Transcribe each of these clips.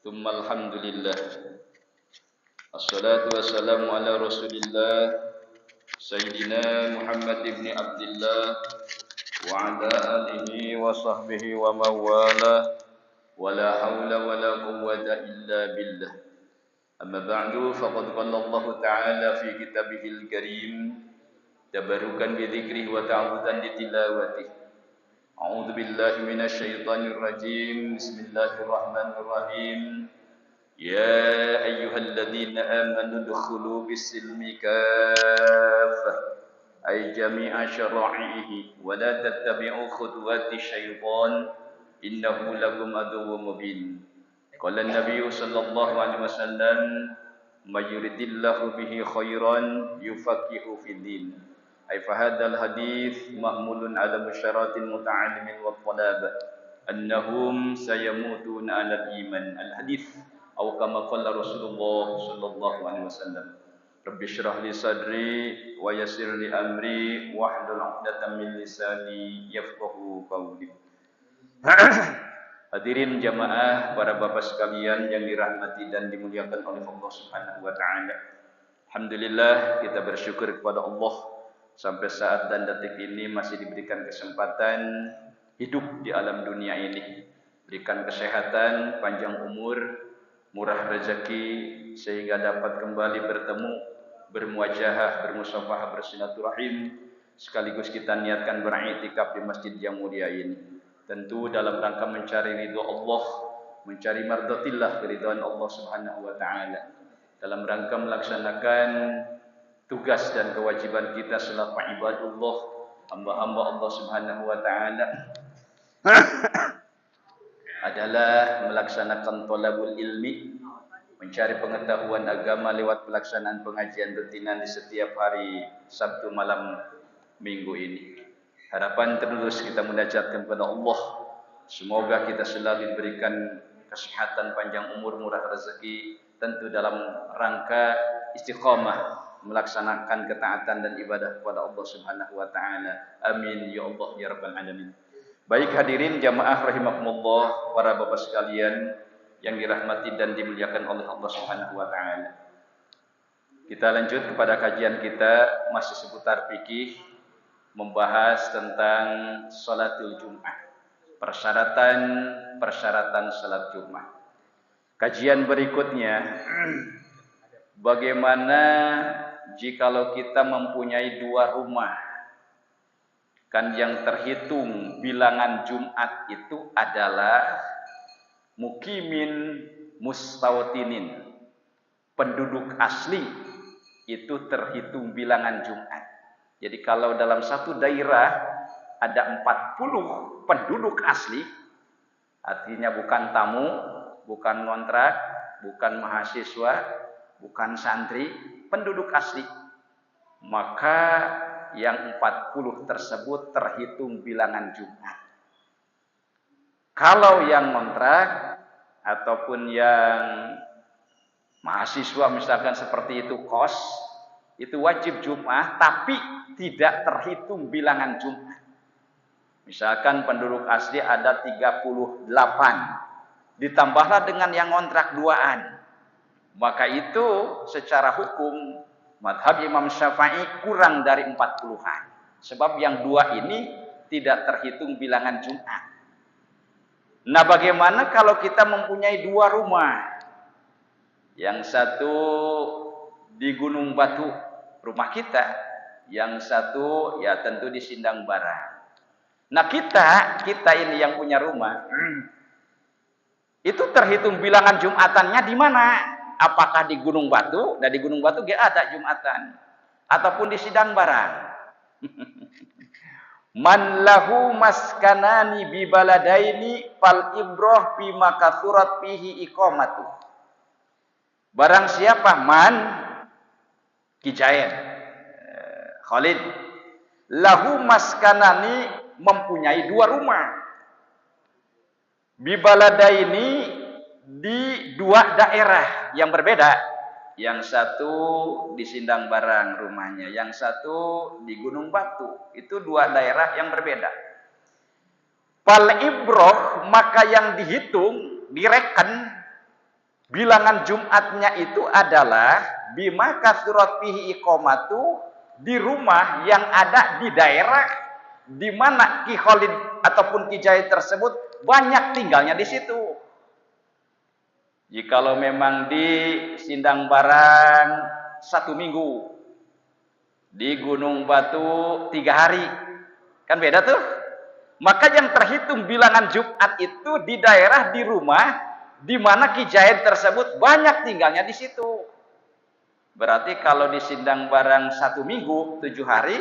Tsumma alhamdulillah. Assalatu wassalamu ala Rasulillah Sayyidina Muhammad ibn Abdullah wa ala alihi wa sahbihi wa mawala wa la hawla wa la quwwata illa billah. Amma ba'du, faqad qala Allah Ta'ala fi kitabihil karim tabarukan bi dzikrihi wa ta'awudan li tilawatihi. A'udzu billahi minasy syaithanir rajim. Bismillahirrahmanirrahim. Ya ayyuhalladzina amanu udkhulu bis-silmi kaffah ay jami'a syara'ihi wa la tattabi'u khutuwati syaitan innahu lakum aduwwun mubin. Qala an-nabiy sallallahu alaihi wasallam may yuridillahu bihi khairan yufaqihu fid din. Ay fa hadzal hadits mahmulun ala musyaratil muta'allimin wa talab annahum sayamutuna 'ala al-iman. Al-hadits atau kama qala Rasulullah sallallahu alaihi wasallam. Rabbi shrah li sadri wa yassir li amri wahlul 'uqdatam min lisani yafqahu qawli. Hadirin jamaah, para bapak sekalian yang dirahmati dan dimuliakan oleh Allah Subhanahu wa taala. Alhamdulillah, kita bersyukur kepada Allah sampai saat dan detik ini masih diberikan kesempatan hidup di alam dunia ini. Berikan kesehatan, panjang umur, murah rezeki sehingga dapat kembali bertemu, bermuajahah, bermusafahah, bersilaturahim, sekaligus kita niatkan beriktikaf di masjid yang mulia ini. Tentu dalam rangka mencari ridho Allah, mencari mardatillah, keridhaan Allah Subhanahu wa taala. Dalam rangka melaksanakan tugas dan kewajiban kita selaku ibadullah, hamba-hamba Allah Subhanahu wa taala adalah melaksanakan thalabul ilmi, mencari pengetahuan agama lewat pelaksanaan pengajian rutinan di setiap hari Sabtu malam minggu ini. Harapan terus kita munajatkan kepada Allah, semoga kita selalu diberikan kesehatan, panjang umur, murah rezeki, tentu dalam rangka istiqamah melaksanakan ketaatan dan ibadah kepada Allah Subhanahu wa taala. Amin ya Allah ya rabbal alamin. Baik hadirin jamaah rahimakumullah, para bapak sekalian yang dirahmati dan dimuliakan oleh Allah Subhanahu wa taala. Kita lanjut kepada kajian kita masih seputar fikih, membahas tentang salatul Jumat. Persyaratan salat Jumat. Kajian berikutnya, bagaimana jikalau kita mempunyai dua rumah? Kan yang terhitung bilangan Jumat itu adalah mukimin mustawtinin, penduduk asli itu terhitung bilangan Jumat. Jadi kalau dalam satu daerah ada 40 penduduk asli, artinya bukan tamu, bukan kontrak, bukan mahasiswa, bukan santri, penduduk asli, maka yang 40 tersebut terhitung bilangan Jumat. Kalau yang kontrak ataupun yang mahasiswa misalkan seperti itu kos, itu wajib Jumat tapi tidak terhitung bilangan Jumat. Misalkan penduduk asli ada 38, ditambahlah dengan yang kontrak duaan, maka itu secara hukum madhab Imam Syafi'i kurang dari 40-an. Sebab yang dua ini tidak terhitung bilangan Jumat. Nah, bagaimana kalau kita mempunyai dua rumah? Yang satu di Gunung Batu, rumah kita. Yang satu ya tentu di Sindang Barat. Nah, kita ini yang punya rumah, itu terhitung bilangan Jumatannya di mana? Apakah di Gunung Batu? Nah, di Gunung Batu gak ada Jumatan. Ataupun di Sindang Barat. Man lahu maskanani bi baladaini fal ibrah bima kathurat fihi iqamatu. Barang siapa man Kijayen Khalid lahu maskanani, mempunyai dua rumah, bi baladaini, di dua daerah yang berbeda. Yang satu di Sindang Barang rumahnya, yang satu di Gunung Batu. Itu dua daerah yang berbeda. Fal ibroh, maka yang dihitung, direken bilangan Jumatnya itu adalah bima kasurat fihi iqamatu, di rumah yang ada di daerah di mana Ki Khalid ataupun Ki Jaid tersebut banyak tinggalnya di situ. Jikalau memang di Sindang Barang 1 minggu, di Gunung Batu 3 hari, kan beda tuh. Maka yang terhitung bilangan Jumat itu di daerah, di rumah di mana Ki Jaid tersebut banyak tinggalnya di situ. Berarti kalau di Sindang Barang 1 minggu 7 hari,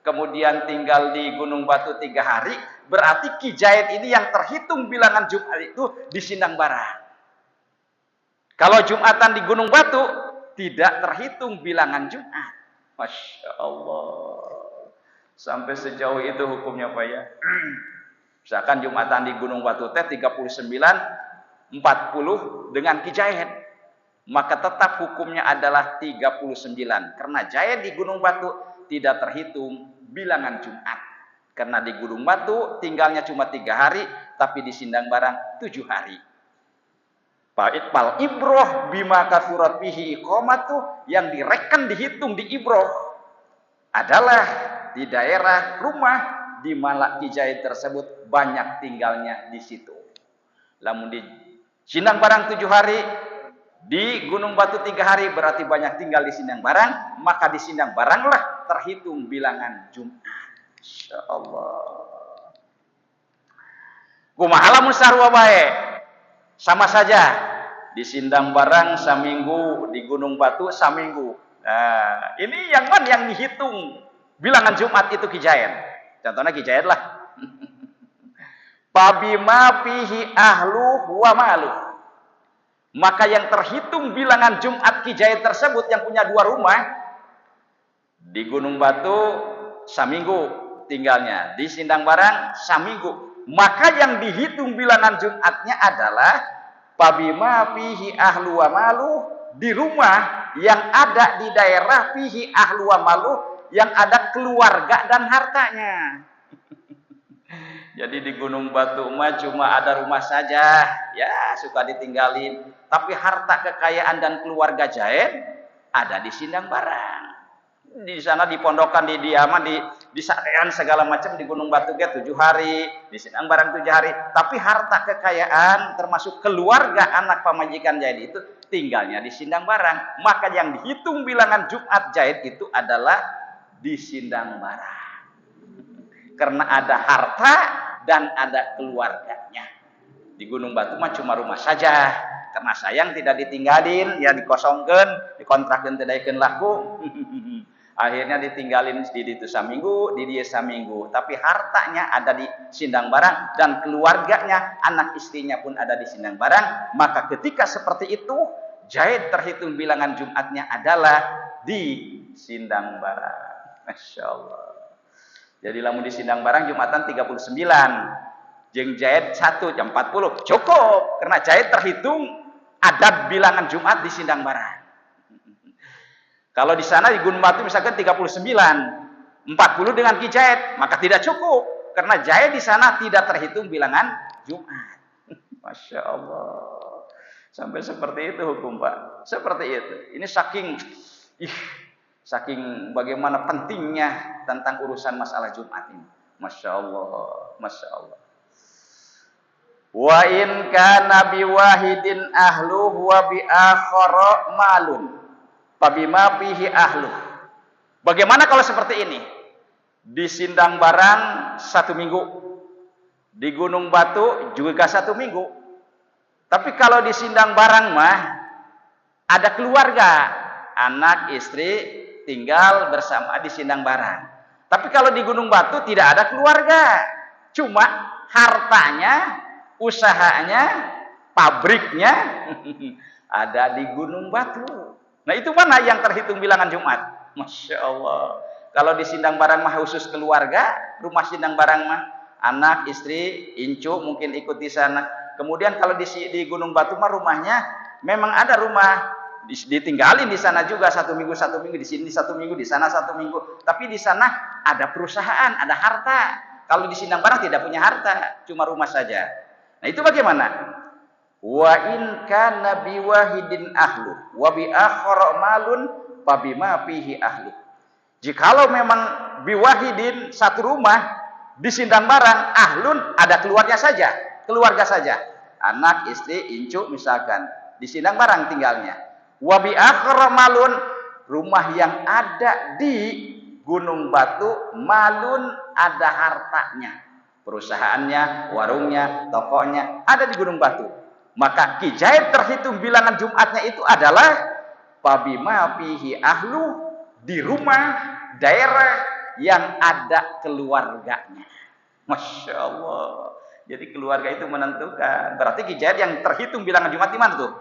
kemudian tinggal di Gunung Batu 3 hari, berarti Ki Jaid ini yang terhitung bilangan Jumat itu di Sindang Barang. Kalau Jumatan di Gunung Batu, tidak terhitung bilangan Jumat. Masya Allah. Sampai sejauh itu hukumnya Pak ya. Misalkan Jumatan di Gunung Batu teh 39, 40 dengan Ki Jaid. Maka tetap hukumnya adalah 39. Karena Jaid di Gunung Batu tidak terhitung bilangan Jumat. Karena di Gunung Batu tinggalnya cuma 3 hari, tapi di Sindang Barang 7 hari. Fal ibroh bima kasurat fihi iqamatu, yang direken dihitung di ibroh adalah di daerah rumah di mana Ki Jaid tersebut banyak tinggalnya di situ. Lamun di Sindang Barang 7 hari, di Gunung Batu 3 hari, berarti banyak tinggal di Sindang Barang, maka di Sindang Baranglah terhitung bilangan Jumat. Insyaallah. Kumaha lamun sarua bae? Sama saja. Di Sindang Barang saminggu, di Gunung Batu saminggu. Nah, ini yang mana yang dihitung bilangan Jumat itu Ki Jaid. Contohnya Ki Jaid lah. Pabima fihi ahlu wa malu. Maka yang terhitung bilangan Jumat Ki Jaid tersebut yang punya 2 rumah, di Gunung Batu saminggu tinggalnya, di Sindang Barang saminggu. Maka yang dihitung bilangan Jumatnya adalah pabima fihi ahlu wa malu, di rumah yang ada di daerah fihi ahlu wa malu, yang ada keluarga dan hartanya. Jadi di Gunung Batu mah cuma ada rumah saja, ya suka ditinggalin. Tapi harta kekayaan dan keluarga Jaid ada di Sindang Barang. Di sana dipondokan, di diaman, di sarean segala macam. Di Gunung Batu ge 7 hari, di Sindang Barang 7 hari. Tapi harta kekayaan termasuk keluarga anak pamajikan Jaid itu tinggalnya di Sindang Barang. Maka yang dihitung bilangan Jumat Jaid itu adalah di Sindang Barang. Karena ada harta dan ada keluarganya. Di Gunung Batu mah cuma rumah saja. Karena sayang tidak ditinggalin, ya dikosongkan, dikontrakin tidak ikan laku. Akhirnya ditinggalin di itu saminggu, di dia saminggu. Tapi hartanya ada di Sindang Barang dan keluarganya, anak istrinya pun ada di Sindang Barang. Maka ketika seperti itu, Jaid terhitung bilangan Jumatnya adalah di Sindang Barang. Masya Allah. Jadi lamun di Sindang Barang Jumatan 39. Jeung Jaid 1 jam 40. Cukup. Karena Jaid terhitung ada bilangan Jumat di Sindang Barang. Kalau di sana di Gunung Batu misalkan 39, 40 dengan Ki Jaid, maka tidak cukup. Karena Jaid di sana tidak terhitung bilangan Jumat. Masya Allah. Sampai seperti itu hukum Pak. Seperti itu. Ini saking bagaimana pentingnya tentang urusan masalah Jumat ini. Masya Allah. Masya Allah. Wa in kana biwahidin ahlu wa bi akhara malun. Pabima fihi ahlu. Bagaimana kalau seperti ini? Di Sindang Barang 1 minggu, di Gunung Batu juga 1 minggu. Tapi kalau di Sindang Barang mah ada keluarga, anak, istri tinggal bersama di Sindang Barang. Tapi kalau di Gunung Batu tidak ada keluarga, cuma hartanya, usahanya, pabriknya ada di Gunung Batu. Nah itu mana yang terhitung bilangan Jumat? Masya Allah. Kalau di Sindang Barang mah khusus keluarga, rumah Sindang Barang mah anak, istri, incu mungkin ikut di sana. Kemudian kalau di Gunung Batu mah rumahnya memang ada rumah ditinggalin di sana juga 1 minggu di sini 1 minggu, di sana 1 minggu. Tapi di sana ada perusahaan, ada harta. Kalau di Sindang Barang tidak punya harta, cuma rumah saja. Nah itu bagaimana? Wa in kana biwahidin ahlu wa bi akhara malun fa bima fihi ahlu. Jikalau memang biwahidin satu rumah di Sindang Barang, ahlun ada keluarga saja. Anak, istri, incu misalkan di Sindang Barang tinggalnya. Wa bi akhara malun, rumah yang ada di Gunung Batu, malun ada hartanya. Perusahaannya, warungnya, tokonya ada di Gunung Batu. Maka Ki Jaid terhitung bilangan Jumatnya itu adalah pabima fihi ahlu, di rumah daerah yang ada keluarganya. Masya Allah. Jadi keluarga itu menentukan. Berarti Ki Jaid yang terhitung bilangan Jumat di mana tuh?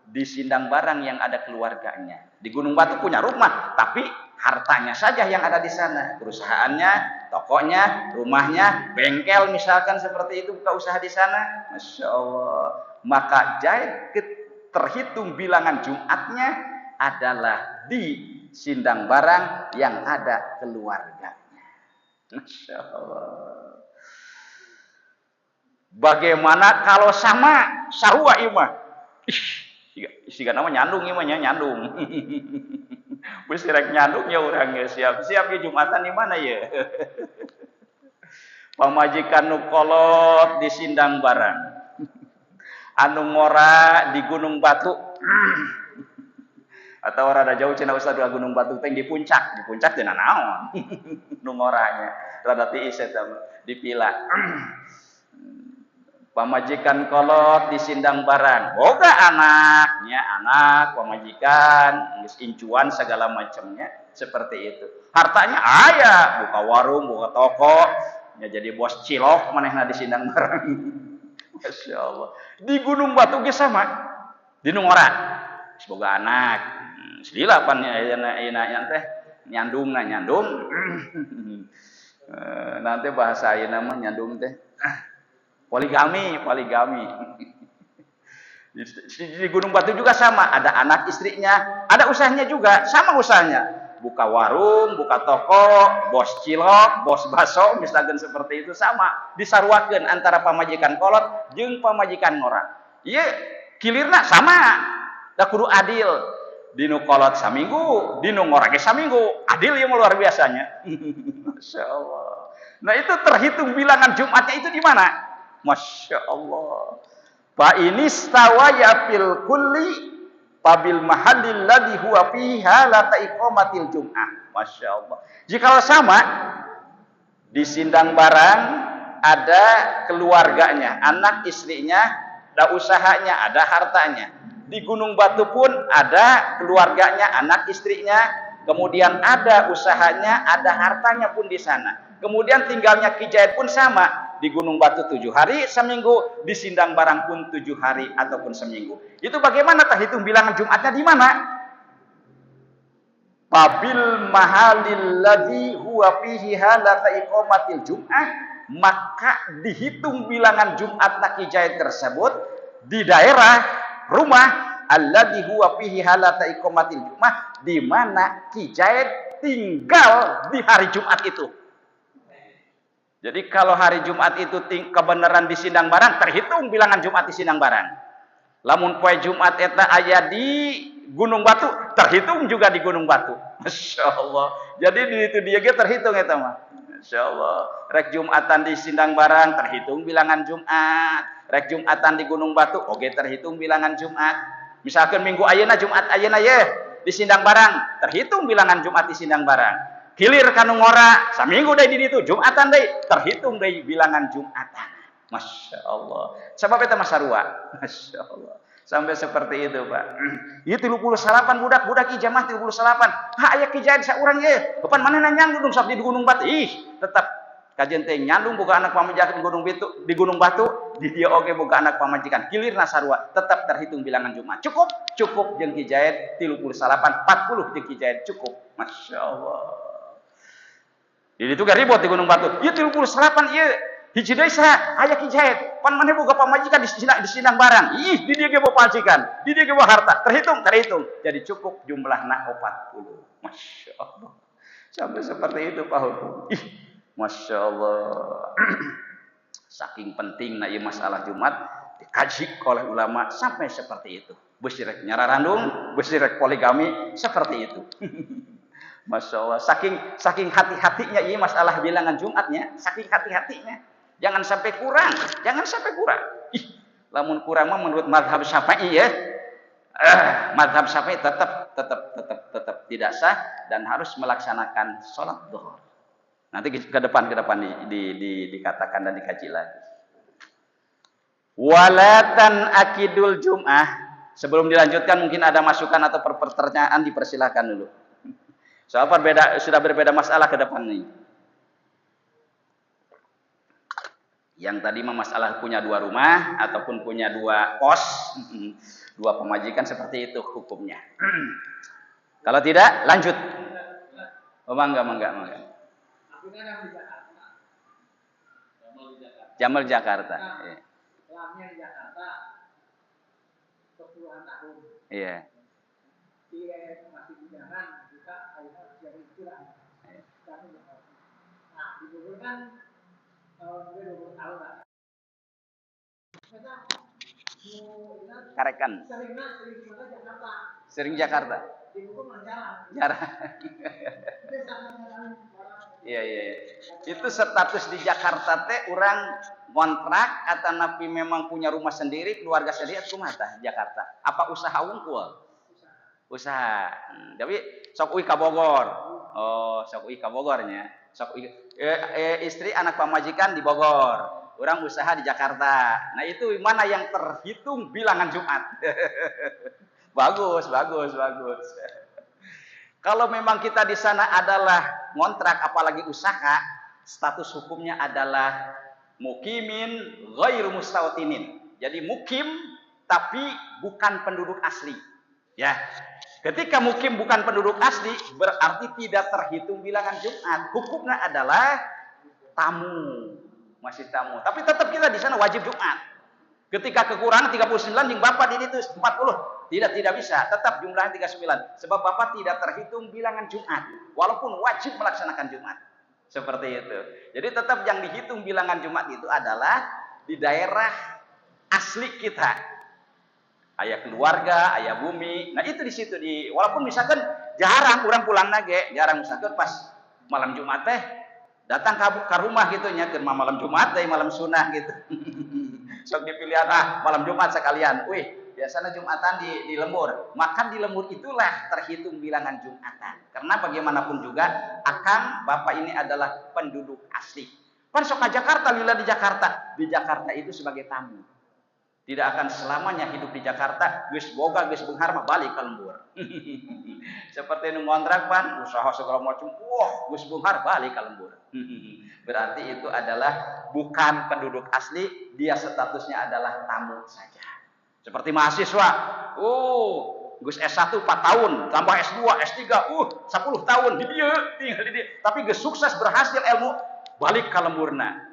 Di Sindang Barang yang ada keluarganya. Di Gunung Batu punya rumah, tapi hartanya saja yang ada di sana. Perusahaannya, tokonya, rumahnya, bengkel misalkan seperti itu, buka usaha di sana. Masya Allah. Maka Jaid terhitung bilangan Jumatnya adalah di Sindang Barang yang ada keluarganya. Masya Allah. Bagaimana kalau sama sarua imah? Siga nama nyandung imahnya nyandung. Wis rek nyandung ya urang ya siap ya Jumatan di mana ya? Pamajikan nu kolot di Sindang Barang. Anu ngora di Gunung Batu. Atau rada jauh cenah Ustaz Gunung Batu teh di puncak teh naon. Nu ngoranya rada tiis eta dipila. Pamajikan kolot di Sindang Barang. Boga anak pamajikan, geus incuan segala macamnya seperti itu. Hartanya aya, buka warung, buka toko, ya jadi bos cilok manehna di Sindang Barang. Masya Allah. Di Gunung Batu ge sama. Di nu ngora. Boga anak. Sedilapan ayeuna teh nyandung. Nanti bahasa ayeuna mah nyandung teh poligami. Di Gunung Batu juga sama, ada anak istrinya, ada usahanya juga, sama usahanya. Buka warung, buka toko, bos cilok, bos baso, misalkan seperti itu sama. Disarwakeun antara pamajikan kolot jeung pamajikan ngora. Ieu kilirna sama. Da kudu adil. Dinu kolot saminggu, dinu ngora ge saminggu. Adil yang luar biasanya. Masya Allah. Nah itu terhitung bilangan Jumatnya itu di mana? Masya Allah. Fa inistawaya fil kulli pabil mahallil ladzi huwa fiha la taiqamatil jum'ah. Masya Allah. Jikalau sama di Sindang Barang ada keluarganya, anak istrinya, ada usahanya, ada hartanya. Di Gunung Batu pun ada keluarganya, anak istrinya, kemudian ada usahanya, ada hartanya pun di sana. Kemudian tinggalnya Ki Jaid pun sama. Di Gunung Batu 7 hari seminggu, di Sindang Barang pun 7 hari ataupun seminggu. Itu bagaimana terhitung bilangan Jumatnya di mana? Pabil mahalil ladzi huwa fihi halata iqamatil jum'ah, maka dihitung bilangan Jumat Ki Jaid tersebut di daerah rumah alladzi huwa fihi halata iqamatil jum'ah, di mana Ki Jaid tinggal di hari Jumat itu. Jadi kalau hari Jumat itu kebenaran di Sindang Barang, terhitung bilangan Jumat di Sindang Barang. Lamun poe Jumat eta aya di Gunung Batu, terhitung juga di Gunung Batu. Masya Allah. Jadi di itu dia ge terhitung eta mah. Masya Allah. Rek Jumatan di Sindang Barang, terhitung bilangan Jumat. Rek Jumatan di Gunung Batu, oge terhitung bilangan Jumat. Misalkan minggu ayeuna Jumat ayeuna ye di Sindang Barang, terhitung bilangan Jumat di Sindang Barang. Hilir kanu ngora saminggu deui di ditu Jumatan deui, terhitung deui bilangan Jumatan. Masya Allah. Sebab eta mah sarua. Masya Allah. Sampai seperti itu, Pak. Ieu 38 budak-budak ijamah 38. Ha aya Ki Jaid saurang ye. Kapan manehna nyandung sok di Gunung Batu. Ih, tetap kajian teh nyandung boga anak pamajikan di Gunung Batu, di dieu oge boga anak pamajikan. Kilirna sarua, tetap terhitung bilangan Jumat. Cukup jeung Ki Jaid 38, 40 jeung Ki Jaid cukup. Masya Allah. Jadi itu gak ribut di Gunung Batu. Ieu 38 ieu. Hiji desa aya Ki Jahit, pan maneh boga pamajikan di sinang barang. Ih, di dieu ge bawa majikan, di dieu ge bawa harta. Terhitung. Jadi cukup jumlahna 40. Masya Allah. Sampai seperti itu Pak Hukum. Ih, Masya Allah. Saking pentingna ieu masalah Jumat dikaji oleh ulama sampai seperti itu. Besirek nyararandung, besirek poligami seperti itu. Masya Allah. Saking hati-hatinya ini masalah bilangan Jumatnya, saking hati-hatinya. Jangan sampai kurang. Ih, lamun kurang mah menurut mazhab Syafi'i ya. Mazhab Syafi'i tetap tidak sah dan harus melaksanakan sholat zuhur. Nanti ke depan dikatakan dan dikaji lagi. Walatan akidul Jum'ah. Sebelum dilanjutkan mungkin ada masukan atau pertanyaan, dipersilahkan dulu. Soal sudah berbeda masalah ke depan nih. Yang tadi masalah punya 2 rumah ataupun punya 2 kos, 2 pemajikan, seperti itu hukumnya. Kalau tidak, lanjut. Oh, mangga. Jamal Jakarta. Lamnya di Jakarta 10-an tahun. Iya. Dia masih di jalan, kita akhirnya jadi istilah. Nah, di Bogor kan tahun 20 tahun lah. Karekan. Sering mana Jakarta. Sering Jakarta. Di Bogor jalan. Iya. Itu status di Jakarta teh orang kontrak atau napi memang punya rumah sendiri, keluarga sendiri atau kumaha tah Jakarta? Apa usaha unggul? Usaha. Tapi sok uwi ka Bogor. Oh, sok uwi ka Bogornya. Istri anak pamajikan di Bogor. Orang usaha di Jakarta. Nah, itu mana yang terhitung bilangan Jumat? Bagus. Kalau memang kita di sana adalah ngontrak apalagi usaha, status hukumnya adalah mukimin ghairu mustautinin. Jadi mukim tapi bukan penduduk asli. Ya. Ketika mukim bukan penduduk asli berarti tidak terhitung bilangan Jumat. Hukumnya adalah tamu. Masih tamu. Tapi tetap kita di sana wajib Jumat. Ketika kekurangan 39 yang Bapak di itu 40. Tidak bisa. Tetap jumlahnya 39. Sebab Bapak tidak terhitung bilangan Jumat. Walaupun wajib melaksanakan Jumat. Seperti itu. Jadi tetap yang dihitung bilangan Jumat itu adalah di daerah asli kita. Ayah keluarga, ayah bumi. Nah itu di situ. Walaupun misalkan jarang orang pulang nage. Jarang misalkan pas malam Jumat teh. Datang ke rumah gitu nya. Ke malam Jumat teh, malam sunnah gitu. Sok dipilihan malam Jumat sekalian. Wih, biasanya Jumatan di lembur. Maka di lembur itulah terhitung bilangan Jumatan. Karena bagaimanapun juga akang bapak ini adalah penduduk asli. Pan sok ke Jakarta, lila di Jakarta. Di Jakarta itu sebagai tamu. Tidak akan selamanya hidup di Jakarta. Geus boga, geus beunghar mah balik ke lembur. Seperti nu ngontrak pan, usaha segala macam. Wah, geus beunghar balik ke lembur. Berarti itu adalah bukan penduduk asli, dia statusnya adalah tamu saja. Seperti mahasiswa, gus S1 4 tahun, tambah S2, S3, 10 tahun di dia, tinggal di dia. Tapi gus sukses berhasil ilmu, balik ke lemburna.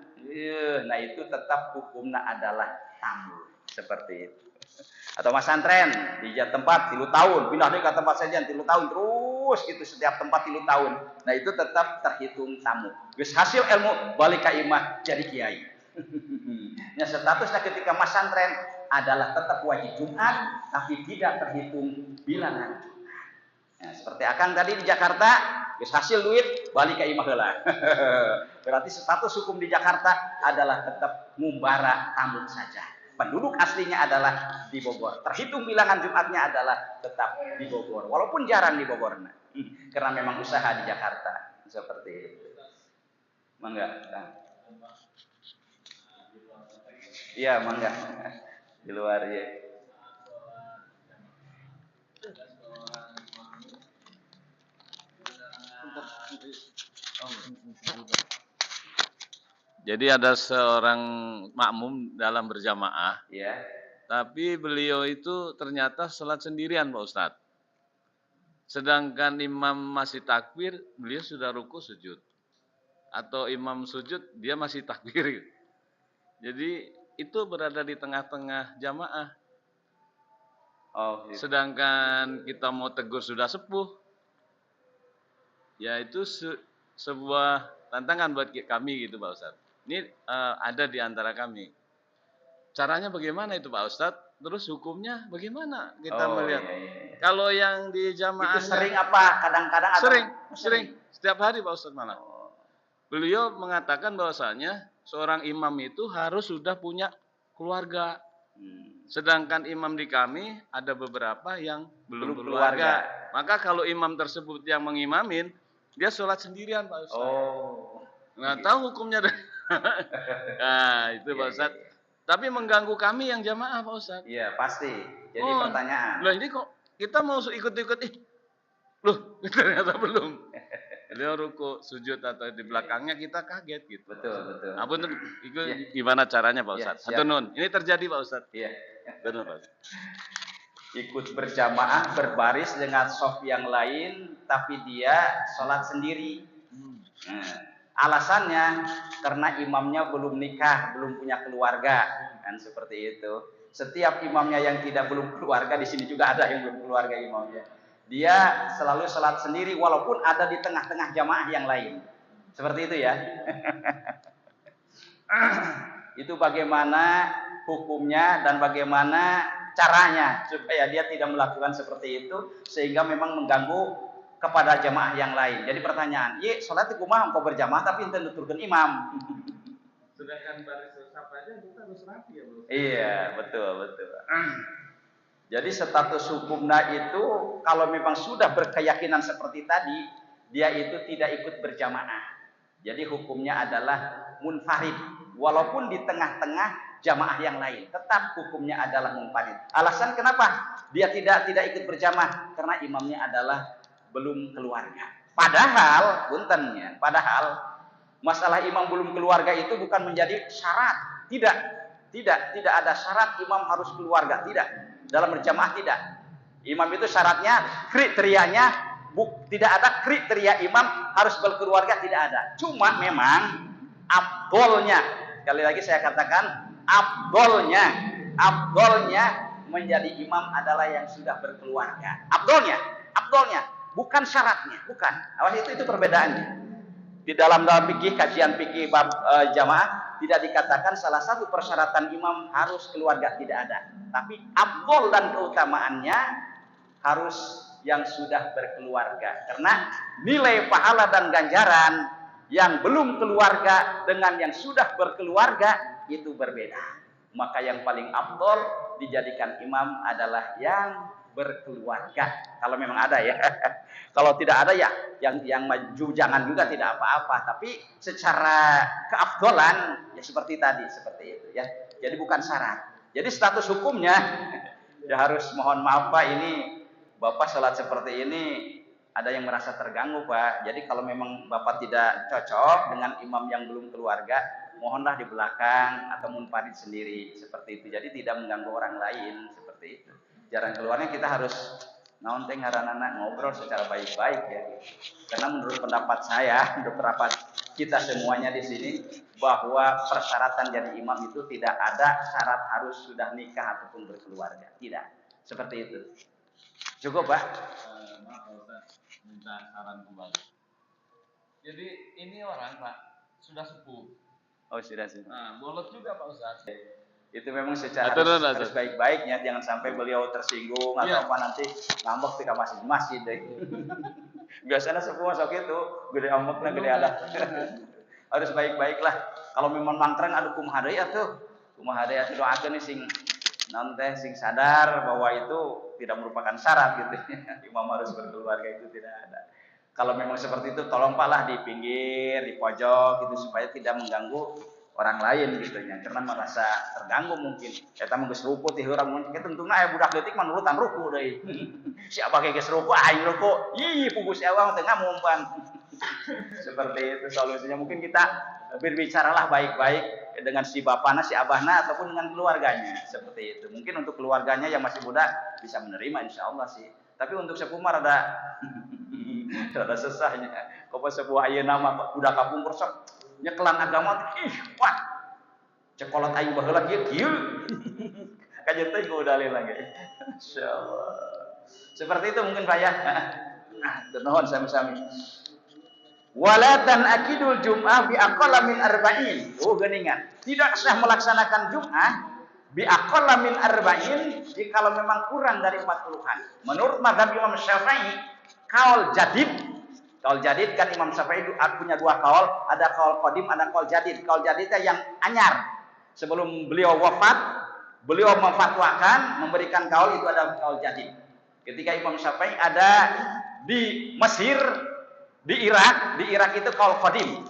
Nah itu tetap hukumnya adalah tamu, seperti itu. Atau mas santren di tempat 3 tahun, pindah ke tempat sajian 3 tahun terus gitu setiap tempat 3 tahun. Nah itu tetap terhitung tamu. Gus hasil ilmu balik ke imah jadi kiai. Nah statusnya ketika mas santren adalah tetap wajib Jumat tapi tidak terhitung bilangan Jumat. Nah, seperti akang tadi di Jakarta, gus hasil duit balik ke imah heula. Berarti status hukum di Jakarta adalah tetap mumbara tamu saja. Penduduk aslinya adalah di Bogor. Terhitung bilangan Jumatnya adalah tetap di Bogor. Walaupun jarang di Bogor. Karena memang usaha di Jakarta. Seperti itu. Mangga. Iya, mangga. Di luar ya. Jadi ada seorang makmum dalam berjamaah, Ya. tapi beliau itu ternyata sholat sendirian Pak Ustadz. Sedangkan imam masih takbir, beliau sudah ruku sujud. Atau imam sujud, dia masih takbir. Jadi itu berada di tengah-tengah jamaah. Oh, gitu. Sedangkan kita mau tegur sudah sepuh, ya itu sebuah tantangan buat kami gitu Pak Ustadz. Ini ada di antara kami. Caranya bagaimana itu Pak Ustadz? Terus hukumnya bagaimana kita Oh, melihat? iya, iya. Kalau yang di Itu jamaahnya sering apa? Kadang-kadang atau sering, setiap hari Pak Ustadz malah. Oh, Beliau mengatakan bahwasanya seorang imam itu harus sudah punya keluarga. Sedangkan imam di kami ada beberapa yang belum keluarga. Maka kalau imam tersebut yang mengimamin, dia sholat sendirian Pak Ustadz. Oh. Nggak tahu hukumnya. Nah, itu Pak Ustadz. Tapi mengganggu kami yang jamaah Pak Ustadz. Iya, pasti. Jadi Oh, pertanyaan. Lah ini kok kita mau ikut-ikut loh ternyata belum. Beliau ruku, sujud atau di belakangnya kita kaget gitu. Betul, betul. Nah, bener, itu Iya. gimana caranya Pak Iya, Ustadz? siap. Hatur nuhun. Ini terjadi Pak Ustadz. Iya. Benar Pak Ustadz. Ikut berjamaah berbaris dengan shaf yang lain, tapi dia sholat sendiri. Nah, alasannya karena imamnya belum nikah, belum punya keluarga, kan seperti itu. Setiap imamnya yang belum keluarga, di sini juga ada yang belum keluarga imamnya. Dia selalu sholat sendiri walaupun ada di tengah-tengah jamaah yang lain. Seperti itu ya. Itu bagaimana hukumnya dan bagaimana caranya supaya dia tidak melakukan seperti itu sehingga memang mengganggu kepada jamaah yang lain. Jadi pertanyaan, ye sholat di kumaha engkau berjamaah tapi ente nuturkeun imam. Sedangkan baris saf aja kita harus rapi ya Bro. Iya, betul. Jadi status hukumnya itu kalau memang sudah berkeyakinan seperti tadi, dia itu tidak ikut berjamaah. Jadi hukumnya adalah munfarid. Walaupun di tengah-tengah jamaah yang lain, tetap hukumnya adalah munfarid. Alasan kenapa dia tidak ikut berjamaah? Karena imamnya adalah belum keluarga. Padahal, puntennya, masalah imam belum keluarga itu bukan menjadi syarat. Tidak ada syarat imam harus keluarga, tidak. Dalam berjamaah tidak. Imam itu syaratnya, kriterianya tidak ada kriteria imam harus berkeluarga, tidak ada. Cuma memang afdolnya, sekali lagi saya katakan afdolnya menjadi imam adalah yang sudah berkeluarga. Afdolnya, bukan syaratnya, bukan. Awas itu perbedaannya. Di dalam fikih, kajian fikih bab jamaah tidak dikatakan salah satu persyaratan imam harus keluarga, tidak ada. Tapi afdol dan keutamaannya harus yang sudah berkeluarga. Karena nilai pahala dan ganjaran yang belum keluarga dengan yang sudah berkeluarga itu berbeda. Maka yang paling afdol dijadikan imam adalah yang berkeluarga. Kalau memang ada ya. Kalau tidak ada ya yang maju jangan juga, tidak apa-apa. Tapi secara keafdolan ya seperti tadi, seperti itu ya. Jadi bukan syarat. Jadi status hukumnya ya harus mohon maaf Pak, ini Bapak sholat seperti ini ada yang merasa terganggu Pak. Jadi kalau memang Bapak tidak cocok dengan imam yang belum keluarga, mohonlah di belakang atau munfarid sendiri seperti itu. Jadi tidak mengganggu orang lain seperti itu. Jarang keluarnya kita harus nonton ngaranana ngobrol secara baik-baik ya. Karena menurut pendapat saya, menurut pendapat kita semuanya di sini, bahwa persyaratan jadi imam itu tidak ada syarat harus sudah nikah ataupun berkeluarga. Tidak. Seperti itu. Cukup Pak? Maaf Pak Ustadz, minta saran kembali. Jadi ini orang Pak sudah sepuh. Oh sudah sih. Nah, bolot juga Pak Ustadz. Itu memang secara harus baik-baiknya, jangan sampai beliau tersinggung atau apa nanti ngambek di masjid deh. Biasanya sepuh masuk itu gede ambeknya gede ada. Harus baik-baiklah. Kalau memang mangkrang ada kumaha deui atuh doakeun sing nanti sing sadar bahwa itu tidak merupakan syarat gitu. Imam harus berkeluarga itu tidak ada. Kalau memang seperti itu tolong Pak lah di pinggir, di pojok gitu supaya tidak mengganggu orang lain gitu ya, karena merasa terganggu mungkin. Eta mah geus ruku ti heurang mungkin tentuna aya budak leutik mah nurutan ruku deui. Si abah ge geus ruku aing ruku. Ih pugus awang teh ngamumpan. Seperti itu solusinya. Mungkin kita berbicaralah baik-baik dengan si bapana, si abahna ataupun dengan keluarganya. Seperti itu. Mungkin untuk keluarganya yang masih muda bisa menerima insyaallah sih. Tapi untuk sepuh mah rada susahnya. Kok sepuh ayeuna mah budak kapungkur sok nyekelan agama, wah Cekolot ayu baheula kieu. Kajian teh dalil lagi. Insyaallah. Seperti itu mungkin Pak ya. Nuhun sami-sami. Walatan akidul jum'ah bi aqalla min arba'in. Oh geuningan. Tidak sah melaksanakan Jum'ah bi aqalla min arba'in jikalau memang kurang dari 40-an. Menurut mazhab Imam Syafi'i, kaul jadid kan Imam Syafi'i punya dua kaul, ada kaul qadim, ada kaul jadid. Kaul jadidnya yang anyar. Sebelum beliau wafat, beliau memfatwakan, memberikan kaul itu adalah kaul jadid. Ketika Imam Syafi'i ada di Mesir, di Irak itu kaul qadim.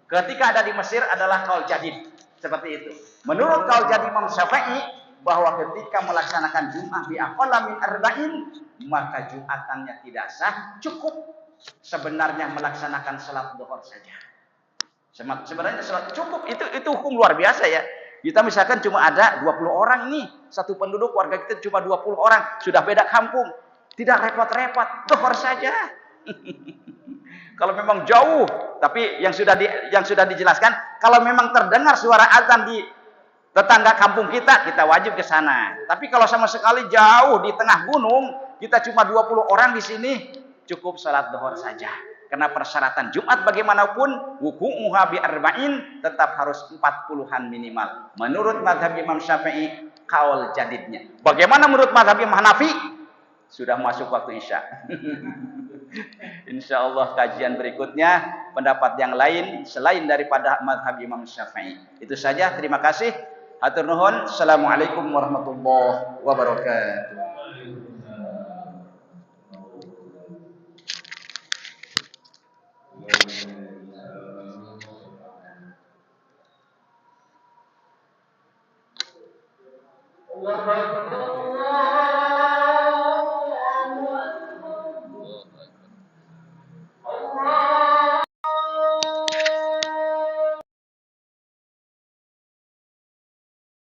Ketika ada di Mesir adalah kaul jadid. Seperti itu. Menurut kaul jadid Imam Syafi'i bahwa ketika melaksanakan Jum'ah bi aqalla min arba'in, maka Jumatannya tidak sah, cukup sebenarnya melaksanakan salat duhur saja. Sebenarnya salat cukup, itu hukum luar biasa ya. Kita misalkan cuma ada 20 orang nih, satu penduduk warga kita cuma 20 orang, sudah beda kampung. Tidak repot-repot, duhur saja. Kalau memang jauh, tapi yang sudah dijelaskan, kalau memang terdengar suara azan di tetangga kampung kita wajib ke sana. Tapi kalau sama sekali jauh di tengah gunung, kita cuma 20 orang di sini, cukup salat duhur saja. Karena persyaratan Jumat bagaimanapun wuku'uha bi arba'in tetap harus 40-an minimal. Menurut mazhab Imam Syafi'i kaul jadidnya. Bagaimana menurut mazhab Imam Hanafi? Sudah masuk waktu Isya. Insyaallah kajian berikutnya pendapat yang lain selain daripada mazhab Imam Syafi'i. Itu saja, terima kasih. Hatur nuhun. Assalamualaikum warahmatullahi wabarakatuh. Allah